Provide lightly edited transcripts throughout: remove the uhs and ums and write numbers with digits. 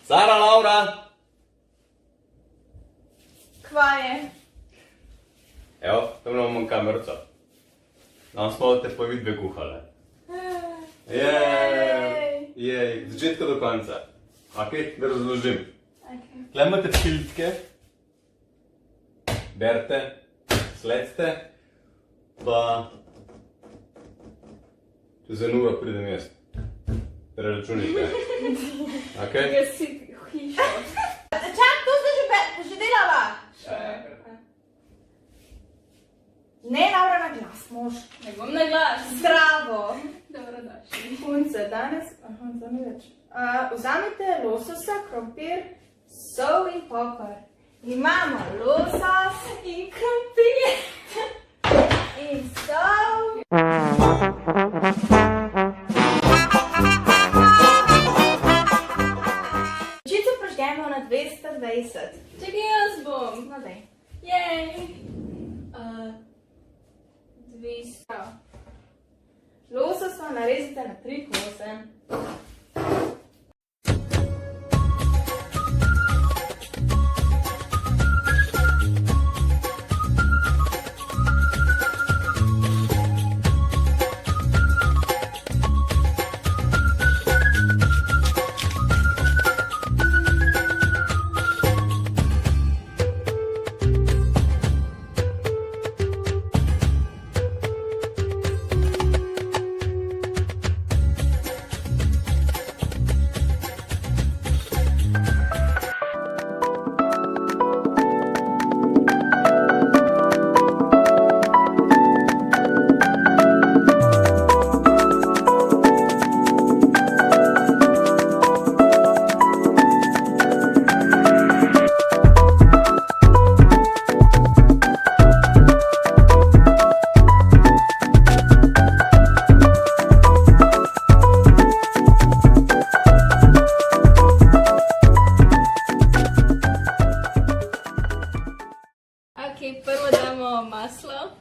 Sara, Laura! Kva je? Evo, tam imamo kamerico. Danes smo te pa vidve kuhale. Jej, začetka do konca. Ok, da razložim. Tle imate filtke, berite, sledite, pa čez eno uro pridem jaz. Preračunite. Ok? Gasiti hišo. Čak, to ste že delala? Ne, Laura, na glas, mož. Ne bom na glas. Zdravo. Dobrodošli. Punce, danes, to ni več. Vzamite lososa, krompir, sol in popar. Imamo losos in krompir. In sol. Pečico prižgemo na 220. Čakaj, jaz bom. No, daj. Jej. 200. Lososa narezite na 3 kose. Ok, prvo damo maslo.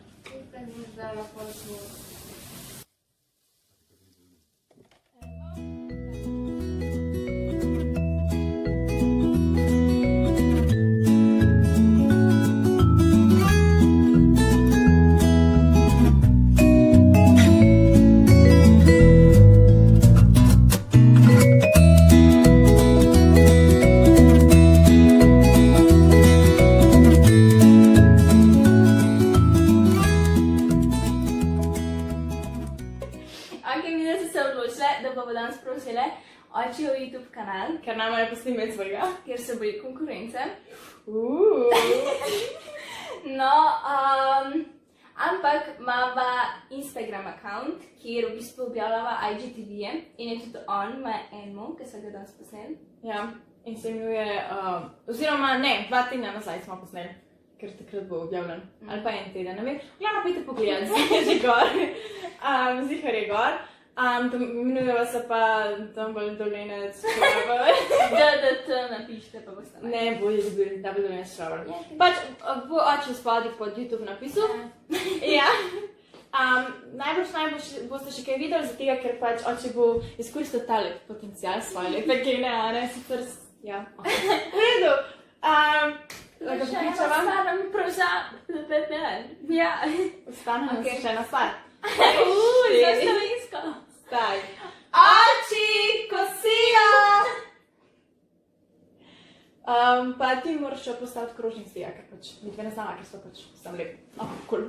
Ok, mi da se odločile, da bomo danes prosile očijev YouTube kanal, Ker nama je posnimet svojega. kjer se boji konkurence. No, ampak imava Instagram account, kjer v bistvu objavljava IGTV-je in je tudi on, ima enmo, ki so ga danes posneli. Ja, in se imenuje, oziroma ne, 2 tedna nazaj smo posneli, ker takrat bo objavljen, ali pa 1 teden, ne vem. Glavno pojte pogledat, zdaj je že gor, zihar je gor. Imenujeva se pa Dumble Dolenec Travel. DDT napišite, pa boste napisali. Ne, bolje dobili Dumble Dolenec Travel. Pač bo oči spodaj pod YouTube napisal. Ja. Najbolj boste še kaj videli, zato ker pač oči bo izkoristil ta lep potencial svoje lepe gene, a ne, sicer, ja. V redu. Lahko pričavam? Ostane mi pravzaprav, ja. Ostane nam še ena stvar. Za slovensko. Staj. Oči, kosijo! Pa ti moraš postaviti krožnik svija, ker pač vidve ne znala, ker so pač sam lep. Cool.